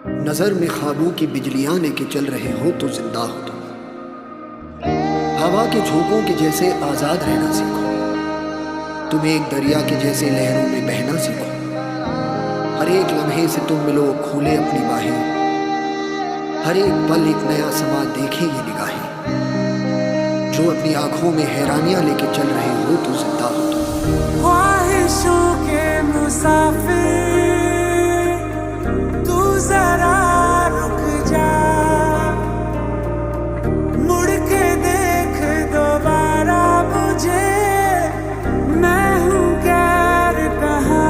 नजर में ख्वाबों की बिजलियां लेके चल रहे हो तो जिंदा हो तुम। हवा के झोंकों के जैसे आजाद रहना सीखो। तुम एक दरिया के जैसे लहरों में बहना सीखो। हर एक लम्हे से तुम मिलो खोले अपनी बाहें। हर एक पल एक नया समा देखे ये निगाहें। जो अपनी आंखों में हैरानियां लेके चल रहे हो तो जिंदा हो तुम। ख्वाहिशों के मुसाफिर तू जरा